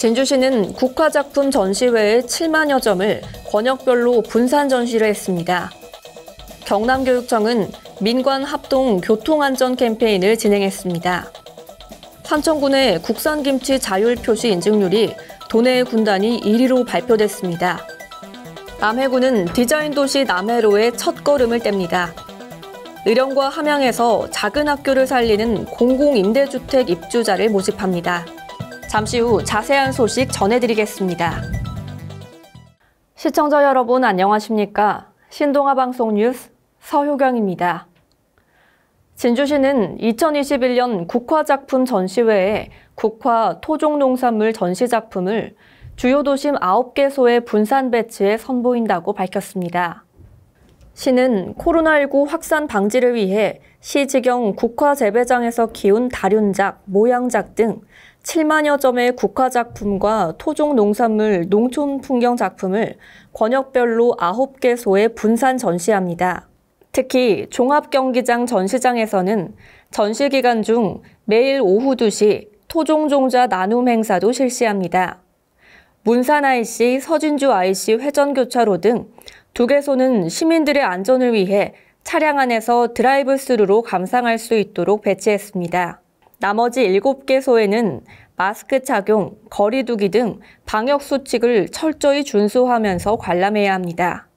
진주시는 국화작품 전시회의 7만여 점을 권역별로 분산 전시를 했습니다. 경남교육청은 민관 합동 교통안전 캠페인을 진행했습니다. 산청군의 국산김치 자율 표시 인증률이 도내 군단위 1위로 발표됐습니다. 남해군은 디자인 도시 남해로의 첫걸음을 뗍니다. 의령과 함양에서 작은 학교를 살리는 공공임대주택 입주자를 모집합니다. 잠시 후 자세한 소식 전해드리겠습니다. 시청자 여러분 안녕하십니까? 신동아 방송 뉴스 서효경입니다. 진주시는 2021년 국화작품 전시회에 국화 토종농산물 전시작품을 주요 도심 9개소에 분산 배치해 선보인다고 밝혔습니다. 시는 코로나19 확산 방지를 위해 시 지경 국화 재배장에서 키운 다륜작, 모양작 등 7만여 점의 국화작품과 토종농산물 농촌 풍경 작품을 권역별로 9개소에 분산 전시합니다. 특히 종합경기장 전시장에서는 전시 기간 중 매일 오후 2시 토종종자 나눔 행사도 실시합니다. 문산 IC, 서진주 IC 회전교차로 등 2개소는 시민들의 안전을 위해 차량 안에서 드라이브 스루로 감상할 수 있도록 배치했습니다. 나머지 7개소에는 마스크 착용, 거리 두기 등 방역 수칙을 철저히 준수하면서 관람해야 합니다.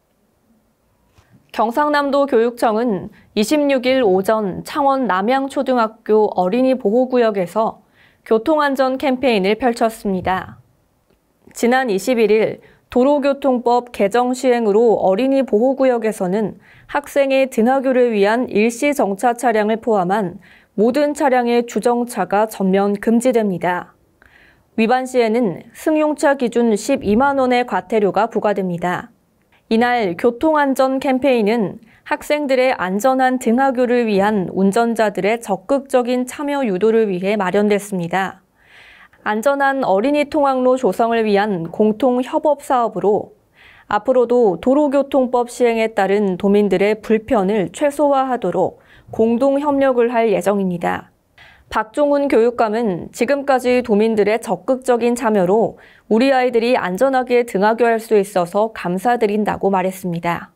경상남도 교육청은 26일 오전 창원 남양초등학교 어린이 보호구역에서 교통안전 캠페인을 펼쳤습니다. 지난 21일 도로교통법 개정 시행으로 어린이 보호구역에서는 학생의 등하교를 위한 일시 정차 차량을 포함한 모든 차량의 주정차가 전면 금지됩니다. 위반 시에는 승용차 기준 12만 원의 과태료가 부과됩니다. 이날 교통안전 캠페인은 학생들의 안전한 등하교를 위한 운전자들의 적극적인 참여 유도를 위해 마련됐습니다. 안전한 어린이 통학로 조성을 위한 공통협업 사업으로 앞으로도 도로교통법 시행에 따른 도민들의 불편을 최소화하도록 공동 협력을 할 예정입니다. 박종훈 교육감은 지금까지 도민들의 적극적인 참여로 우리 아이들이 안전하게 등하교할 수 있어서 감사드린다고 말했습니다.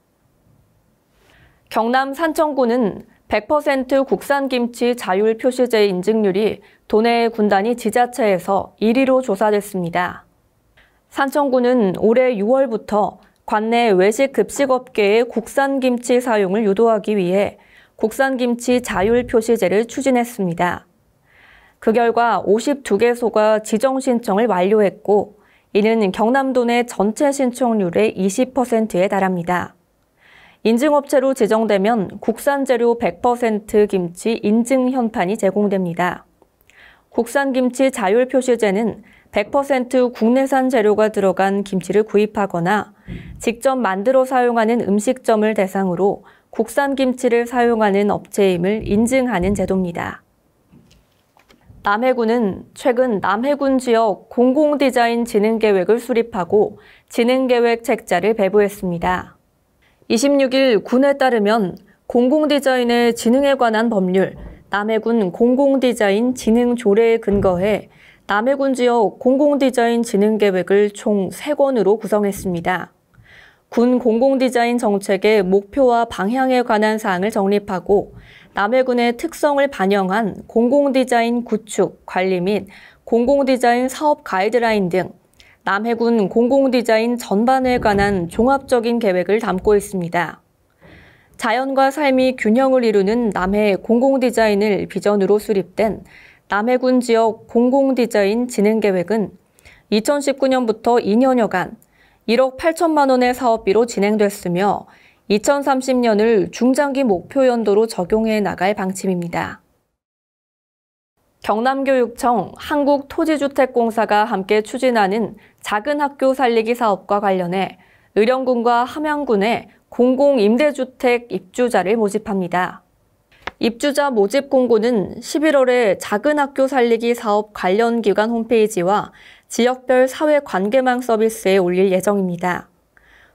경남 산청군은 100% 국산김치 자율 표시제 인증률이 도내 군단위 지자체에서 1위로 조사됐습니다. 산청군은 올해 6월부터 관내 외식 급식업계의 국산김치 사용을 유도하기 위해 국산김치 자율 표시제를 추진했습니다. 그 결과 52개소가 지정 신청을 완료했고, 이는 경남도 내 전체 신청률의 20%에 달합니다. 인증업체로 지정되면 국산 재료 100% 김치 인증 현판이 제공됩니다. 국산 김치 자율 표시제는 100% 국내산 재료가 들어간 김치를 구입하거나 직접 만들어 사용하는 음식점을 대상으로 국산 김치를 사용하는 업체임을 인증하는 제도입니다. 남해군은 최근 남해군 지역 공공디자인 진흥계획을 수립하고 진흥계획 책자를 배부했습니다. 26일 군에 따르면 공공디자인의 진흥에 관한 법률, 남해군 공공디자인 진흥조례에 근거해 남해군 지역 공공디자인 진흥계획을 총 3권으로 구성했습니다. 군 공공디자인 정책의 목표와 방향에 관한 사항을 정립하고 남해군의 특성을 반영한 공공디자인 구축, 관리 및 공공디자인 사업 가이드라인 등 남해군 공공디자인 전반에 관한 종합적인 계획을 담고 있습니다. 자연과 삶이 균형을 이루는 남해 공공디자인을 비전으로 수립된 남해군 지역 공공디자인 진흥계획은 2019년부터 2년여간 1억 8천만 원의 사업비로 진행됐으며 2030년을 중장기 목표 연도로 적용해 나갈 방침입니다. 경남교육청 한국토지주택공사가 함께 추진하는 작은 학교 살리기 사업과 관련해 의령군과 함양군에 공공임대주택 입주자를 모집합니다. 입주자 모집 공고는 11월에 작은 학교 살리기 사업 관련 기관 홈페이지와 지역별 사회관계망 서비스에 올릴 예정입니다.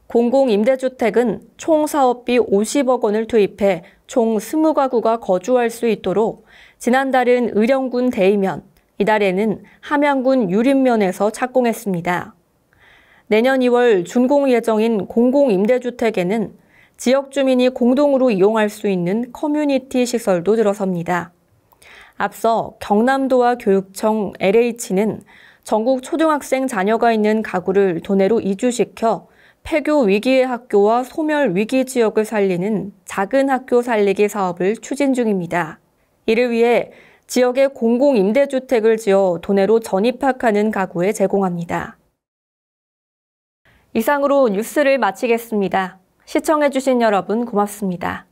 공공임대주택은 총 사업비 50억 원을 투입해 총 20가구가 거주할 수 있도록 지난달은 의령군 대이면, 이달에는 함양군 유림면에서 착공했습니다. 내년 2월 준공 예정인 공공임대주택에는 지역 주민이 공동으로 이용할 수 있는 커뮤니티 시설도 들어섭니다. 앞서 경남도와 교육청, LH는 전국 초등학생 자녀가 있는 가구를 도내로 이주시켜 폐교 위기의 학교와 소멸 위기 지역을 살리는 작은 학교 살리기 사업을 추진 중입니다. 이를 위해 지역에 공공임대주택을 지어 도내로 전입학하는 가구에 제공합니다. 이상으로 뉴스를 마치겠습니다. 시청해주신 여러분 고맙습니다.